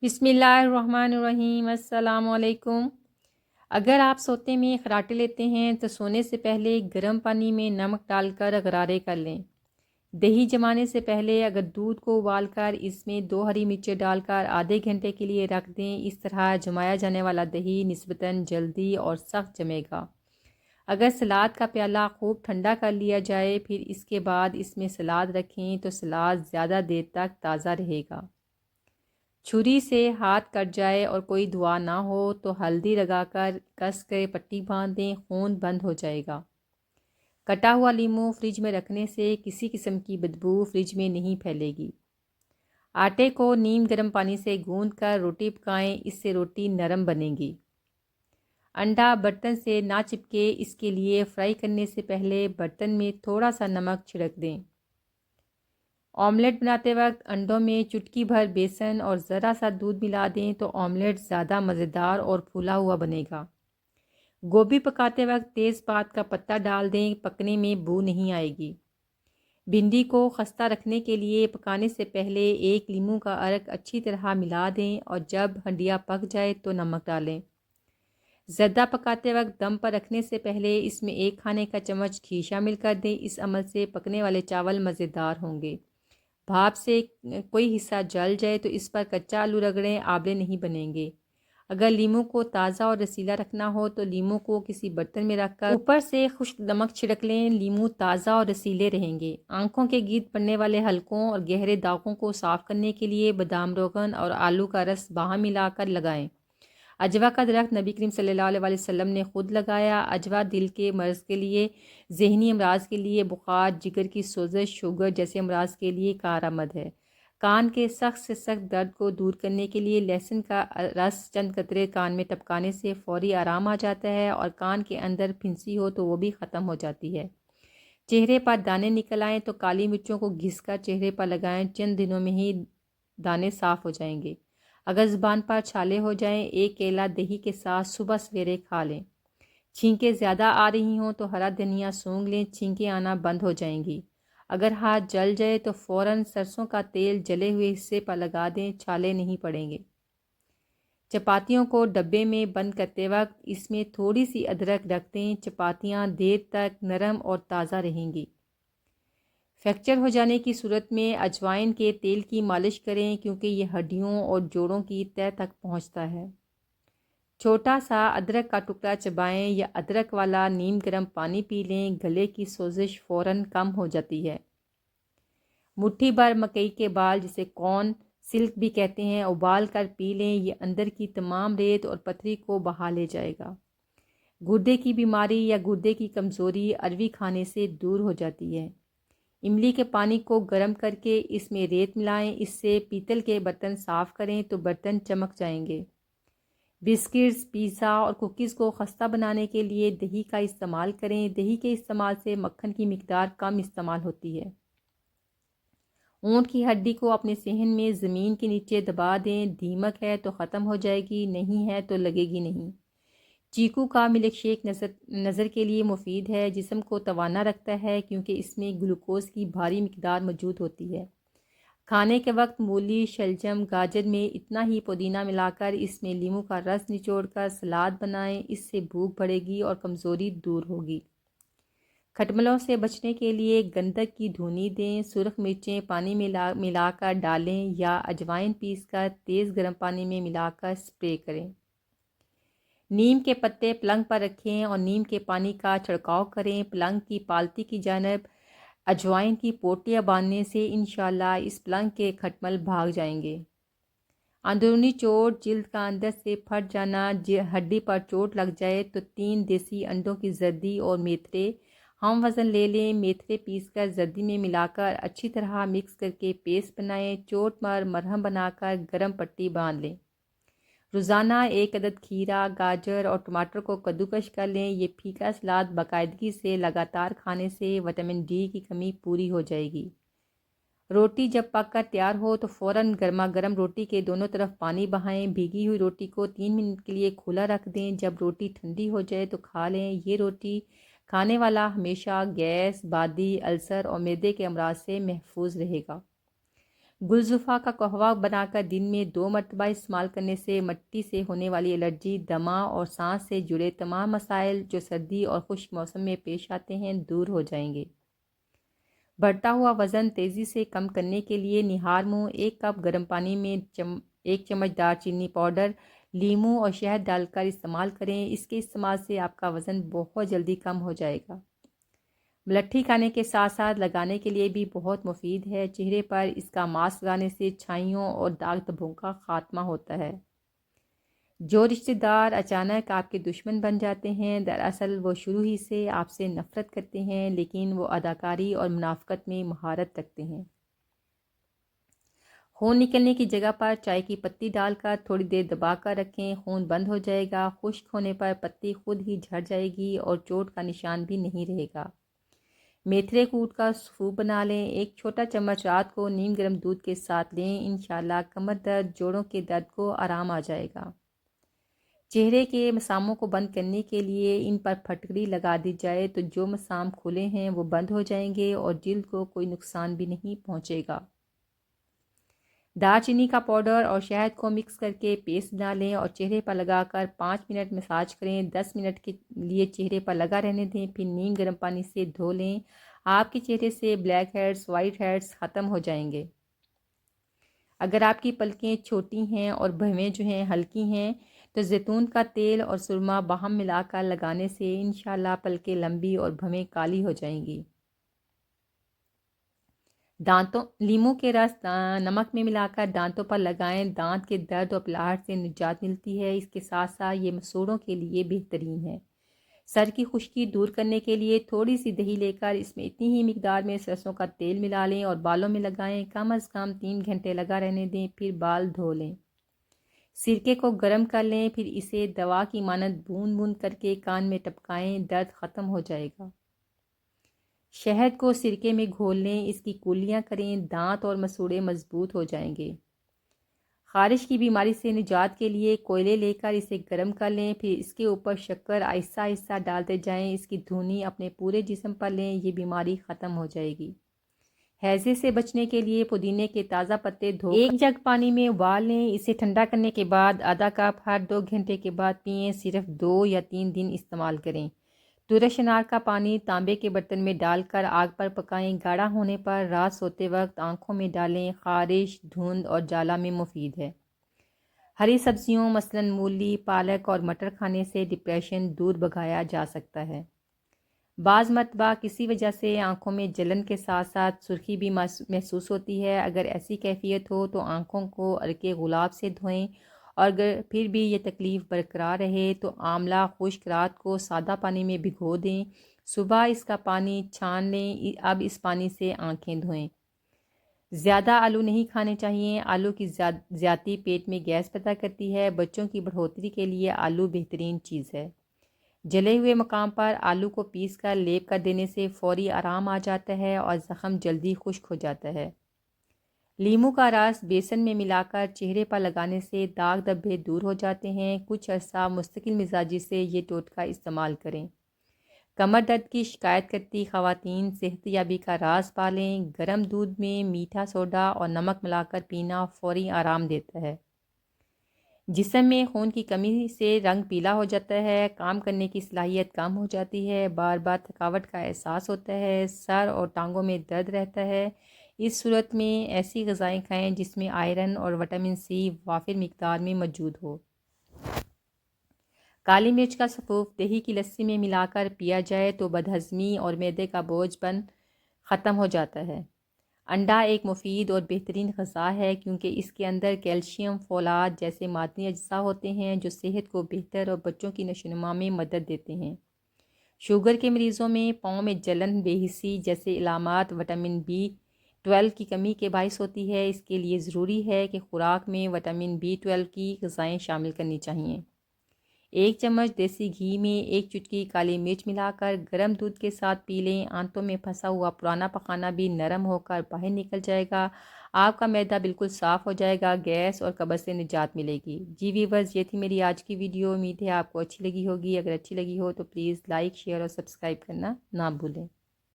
بسم اللہ الرحمن الرحیم۔ السلام علیکم۔ اگر آپ سوتے میں خراٹے لیتے ہیں تو سونے سے پہلے گرم پانی میں نمک ڈال کر غرارے کر لیں۔ دہی جمانے سے پہلے اگر دودھ کو ابال کر اس میں 2 ہری مرچیں ڈال کر آدھے گھنٹے کے لیے رکھ دیں۔ اس طرح جمایا جانے والا دہی نسبتاً جلدی اور سخت جمے گا۔ اگر سلاد کا پیالہ خوب ٹھنڈا کر لیا جائے پھر اس کے بعد اس میں سلاد رکھیں تو سلاد زیادہ دیر تک تازہ رہے گا۔ چھری سے ہاتھ کٹ جائے اور کوئی دعا نہ ہو تو ہلدی لگا کر کس کے پٹی باندھ دیں، خون بند ہو جائے گا۔ کٹا ہوا لیموں فریج میں رکھنے سے کسی قسم کی بدبو فریج میں نہیں پھیلے گی۔ آٹے کو نیم گرم پانی سے گوندھ کر روٹی پکائیں، اس سے روٹی نرم بنے گی۔ انڈا برتن سے نہ چپکے اس کے لیے فرائی کرنے سے پہلے برتن میں تھوڑا سا نمک چھڑک دیں۔ آملیٹ بناتے وقت انڈوں میں چٹکی بھر بیسن اور ذرا سا دودھ ملا دیں تو آملیٹ زیادہ مزیدار اور پھولا ہوا بنے گا۔ گوبھی پکاتے وقت تیز پات کا پتہ ڈال دیں، پکنے میں بو نہیں آئے گی۔ بھنڈی کو خستہ رکھنے کے لیے پکانے سے پہلے 1 لیموں کا عرق اچھی طرح ملا دیں اور جب ہنڈیا پک جائے تو نمک ڈالیں۔ زردہ پکاتے وقت دم پر رکھنے سے پہلے اس میں 1 کھانے کا چمچ گھی شامل کر دیں، اس عمل سے پکنے والے چاول مزیدار ہوں گے۔ بھاپ سے کوئی حصہ جل جائے تو اس پر کچا آلو رگڑیں، آبلے نہیں بنیں گے۔ اگر لیموں کو تازہ اور رسیلا رکھنا ہو تو لیموں کو کسی برتن میں رکھ کر اوپر سے خشک نمک چھڑک لیں، لیموں تازہ اور رسیلے رہیں گے۔ آنکھوں کے گرد پڑنے والے حلقوں اور گہرے داغوں کو صاف کرنے کے لیے بادام روغن اور آلو کا رس باہم ملا کر لگائیں۔ اجوا کا درخت نبی کریم صلی اللہ علیہ وسلم نے خود لگایا۔ اجوا دل کے مرض کے لیے، ذہنی امراض کے لیے، بخار، جگر کی سوزش، شوگر جیسے امراض کے لیے کارآمد ہے۔ کان کے سخت سے سخت درد کو دور کرنے کے لیے لہسن کا رس چند قطرے کان میں ٹپکانے سے فوری آرام آ جاتا ہے، اور کان کے اندر پھنسی ہو تو وہ بھی ختم ہو جاتی ہے۔ چہرے پر دانے نکل آئیں تو کالی مرچوں کو گھس کر چہرے پر لگائیں، چند دنوں میں ہی دانے صاف ہو جائیں گے۔ اگر زبان پر چھالے ہو جائیں، 1 کیلا دہی کے ساتھ صبح سویرے کھا لیں۔ چھینکیں زیادہ آ رہی ہوں تو ہرا دھنیا سونگھ لیں، چھینکیں آنا بند ہو جائیں گی۔ اگر ہاتھ جل جائے تو فوراً سرسوں کا تیل جلے ہوئے حصے پر لگا دیں، چھالے نہیں پڑیں گے۔ چپاتیوں کو ڈبے میں بند کرتے وقت اس میں تھوڑی سی ادرک رکھ دیں، چپاتیاں دیر تک نرم اور تازہ رہیں گی۔ فریکچر ہو جانے کی صورت میں اجوائن کے تیل کی مالش کریں کیونکہ یہ ہڈیوں اور جوڑوں کی تہہ تک پہنچتا ہے۔ چھوٹا سا ادرک کا ٹکڑا چبائیں یا ادرک والا نیم گرم پانی پی لیں، گلے کی سوزش فوراً کم ہو جاتی ہے۔ مٹھی بھر مکئی کے بال جسے کارن سلک بھی کہتے ہیں ابال کر پی لیں، یہ اندر کی تمام ریت اور پتھری کو بہا لے جائے گا۔ گردے کی بیماری یا گردے کی کمزوری اروی کھانے سے دور ہو جاتی ہے۔ املی کے پانی کو گرم کر کے اس میں ریت ملائیں، اس سے پیتل کے برتن صاف کریں تو برتن چمک جائیں گے۔ بسکٹس، پیزا اور کوکیز کو خستہ بنانے کے لیے دہی کا استعمال کریں، دہی کے استعمال سے مکھن کی مقدار کم استعمال ہوتی ہے۔ اونٹ کی ہڈی کو اپنے صحن میں زمین کے نیچے دبا دیں، دیمک ہے تو ختم ہو جائے گی، نہیں ہے تو لگے گی نہیں۔ چیکو کا ملک شیک نظر کے لیے مفید ہے، جسم کو توانا رکھتا ہے کیونکہ اس میں گلوکوز کی بھاری مقدار موجود ہوتی ہے۔ کھانے کے وقت مولی، شلجم، گاجر میں اتنا ہی پودینہ ملا کر اس میں لیموں کا رس نچوڑ کر سلاد بنائیں، اس سے بھوک بڑھے گی اور کمزوری دور ہوگی۔ کھٹملوں سے بچنے کے لیے گندک کی دھونی دیں، سرخ مرچیں پانی میں ملا کر ڈالیں یا اجوائن پیس کر تیز گرم پانی میں ملا کر اسپرے کریں۔ نیم کے پتے پلنگ پر رکھیں اور نیم کے پانی کا چھڑکاؤ کریں، پلنگ کی پالتی کی جانب اجوائن کی پوٹیاں باندھنے سے انشاءاللہ اس پلنگ کے کھٹمل بھاگ جائیں گے۔ اندرونی چوٹ، جلد کا اندر سے پھٹ جانا، ہڈی پر چوٹ لگ جائے تو 3 دیسی انڈوں کی زردی اور میتھرے ہم وزن لے لیں، میتھرے پیس کر زردی میں ملا کر اچھی طرح مکس کر کے پیسٹ بنائیں، چوٹ پر مرہم بنا کر گرم پٹی باندھ لیں۔ روزانہ 1 عدد کھیرا، گاجر اور ٹماٹر کو کدوکش کر لیں، یہ پھیکا سلاد باقاعدگی سے لگاتار کھانے سے وٹامن ڈی کی کمی پوری ہو جائے گی۔ روٹی جب پک کر تیار ہو تو فوراً گرما گرم روٹی کے دونوں طرف پانی بہائیں، بھیگی ہوئی روٹی کو 3 منٹ کے لیے کھلا رکھ دیں، جب روٹی ٹھنڈی ہو جائے تو کھا لیں۔ یہ روٹی کھانے والا ہمیشہ گیس، بادی، السر اور معدے کے امراض سے محفوظ رہے گا۔ گلزفا کا قہوہ بنا کر دن میں 2 مرتبہ استعمال کرنے سے مٹی سے ہونے والی الرجی، دمہ اور سانس سے جڑے تمام مسائل جو سردی اور خشک موسم میں پیش آتے ہیں دور ہو جائیں گے۔ بڑھتا ہوا وزن تیزی سے کم کرنے کے لیے نہار منہ 1 کپ گرم پانی میں 1 چمچ دار چینی پاؤڈر، لیموں اور شہد ڈال کر استعمال کریں۔ اس کے استعمال سے آپ کا وزن بہت جلدی کم ہو جائے گا۔ ملٹھی کھانے کے ساتھ ساتھ لگانے کے لیے بھی بہت مفید ہے۔ چہرے پر اس کا ماسک لگانے سے چھائیوں اور داغ دھبوں کا خاتمہ ہوتا ہے۔ جو رشتہ دار اچانک آپ کے دشمن بن جاتے ہیں، دراصل وہ شروع ہی سے آپ سے نفرت کرتے ہیں، لیکن وہ اداکاری اور منافقت میں مہارت رکھتے ہیں۔ خون نکلنے کی جگہ پر چائے کی پتی ڈال کر تھوڑی دیر دبا کر رکھیں، خون بند ہو جائے گا۔ خشک ہونے پر پتی خود ہی جھڑ جائے گی اور چوٹ کا نشان بھی نہیں رہے گا۔ میتھرے کوٹ کا سوپ بنا لیں، 1 چھوٹا چمچ رات کو نیم گرم دودھ کے ساتھ لیں، انشاءاللہ کمر درد، جوڑوں کے درد کو آرام آ جائے گا۔ چہرے کے مساموں کو بند کرنے کے لیے ان پر پھٹکری لگا دی جائے تو جو مسام کھلے ہیں وہ بند ہو جائیں گے اور جلد کو کوئی نقصان بھی نہیں پہنچے گا۔ دار چینی کا پاؤڈر اور شہد کو مکس کر کے پیسٹ بنا لیں اور چہرے پر لگا کر 5 منٹ مساج کریں۔ 10 منٹ کے لیے چہرے پر لگا رہنے دیں، پھر نیم گرم پانی سے دھو لیں۔ آپ کے چہرے سے بلیک ہیڈز، وائٹ ہیڈز ختم ہو جائیں گے۔ اگر آپ کی پلکیں چھوٹی ہیں اور بھویں جو ہیں ہلکی ہیں تو زیتون کا تیل اور سرما باہم ملا کر لگانے سے انشاءاللہ پلکیں لمبی اور بھویں کالی ہو جائیں گی۔ لیموں کے رس نمک میں ملا کر دانتوں پر لگائیں، دانت کے درد اور پلاہٹ سے نجات ملتی ہے۔ اس کے ساتھ ساتھ یہ مسوڑوں کے لیے بہترین ہے۔ سر کی خشکی دور کرنے کے لیے تھوڑی سی دہی لے کر اس میں اتنی ہی مقدار میں سرسوں کا تیل ملا لیں اور بالوں میں لگائیں، کم از کم 3 گھنٹے لگا رہنے دیں، پھر بال دھو لیں۔ سرکے کو گرم کر لیں، پھر اسے دوا کی مانند بوند بوند کر کے کان میں ٹپکائیں، درد ختم ہو جائے گا۔ شہد کو سرکے میں گھول لیں، اس کی کولیاں کریں، دانت اور مسوڑے مضبوط ہو جائیں گے۔ خارش کی بیماری سے نجات کے لیے کوئلے لے کر اسے گرم کر لیں، پھر اس کے اوپر شکر آہستہ آہستہ ڈالتے جائیں، اس کی دھونی اپنے پورے جسم پر لیں، یہ بیماری ختم ہو جائے گی۔ ہیضے سے بچنے کے لیے پودینے کے تازہ پتے دھو 1 جگ پانی میں ابال لیں، اسے ٹھنڈا کرنے کے بعد آدھا کپ ہر 2 گھنٹے کے بعد پئیں، صرف 2 یا 3 دن استعمال کریں۔ تورش انار کا پانی تانبے کے برتن میں ڈال کر آگ پر پکائیں، گاڑھا ہونے پر رات سوتے وقت آنکھوں میں ڈالیں، خارش، دھند اور جالا میں مفید ہے۔ ہری سبزیوں مثلاً مولی، پالک اور مٹر کھانے سے ڈپریشن دور بھگایا جا سکتا ہے۔ بعض مرتبہ کسی وجہ سے آنکھوں میں جلن کے ساتھ ساتھ سرخی بھی محسوس ہوتی ہے۔ اگر ایسی کیفیت ہو تو آنکھوں کو عرق گلاب سے دھوئیں، اور اگر پھر بھی یہ تکلیف برقرار رہے تو آملہ خشک رات کو سادہ پانی میں بھگو دیں، صبح اس کا پانی چھان لیں، اب اس پانی سے آنکھیں دھوئیں۔ زیادہ آلو نہیں کھانے چاہیے، آلو کی زیادتی پیٹ میں گیس پیدا کرتی ہے۔ بچوں کی بڑھوتری کے لیے آلو بہترین چیز ہے۔ جلے ہوئے مقام پر آلو کو پیس کر لیپ کر دینے سے فوری آرام آ جاتا ہے اور زخم جلدی خشک ہو جاتا ہے۔ لیموں کا رس بیسن میں ملا کر چہرے پر لگانے سے داغ دھبے دور ہو جاتے ہیں۔ کچھ عرصہ مستقل مزاجی سے یہ ٹوٹکا استعمال کریں۔ کمر درد کی شکایت کرتی خواتین صحت یابی کا راز پالیں، گرم دودھ میں میٹھا سوڈا اور نمک ملا کر پینا فوری آرام دیتا ہے۔ جسم میں خون کی کمی سے رنگ پیلا ہو جاتا ہے، کام کرنے کی صلاحیت کم ہو جاتی ہے، بار بار تھکاوٹ کا احساس ہوتا ہے، سر اور ٹانگوں میں درد رہتا ہے۔ اس صورت میں ایسی غذائیں کھائیں جس میں آئرن اور وٹامن سی وافر مقدار میں موجود ہو۔ کالی مرچ کا سفوف دہی کی لسی میں ملا کر پیا جائے تو بدہضمی اور معدے کا بوجھ پن ختم ہو جاتا ہے۔ انڈا ایک مفید اور بہترین غذا ہے کیونکہ اس کے اندر کیلشیم، فولاد جیسے معدنی اجزاء ہوتے ہیں جو صحت کو بہتر اور بچوں کی نشوونما میں مدد دیتے ہیں۔ شوگر کے مریضوں میں پاؤں میں جلن، بے حسی جیسے علامات وٹامن B12 کی کمی کے باعث ہوتی ہے۔ اس کے لیے ضروری ہے کہ خوراک میں وٹامن B12 کی غذائیں شامل کرنی چاہیے۔ 1 چمچ دیسی گھی میں 1 چٹکی کالی مرچ ملا کر گرم دودھ کے ساتھ پی لیں، آنتوں میں پھنسا ہوا پرانا پخانہ بھی نرم ہو کر باہر نکل جائے گا، آپ کا معدہ بالکل صاف ہو جائے گا، گیس اور قبض سے نجات ملے گی۔ جی ویورز، یہ تھی میری آج کی ویڈیو، امید ہے آپ کو اچھی لگی ہوگی۔ اگر اچھی لگی ہو تو پلیز لائک، شیئر اور سبسکرائب کرنا نہ بھولیں۔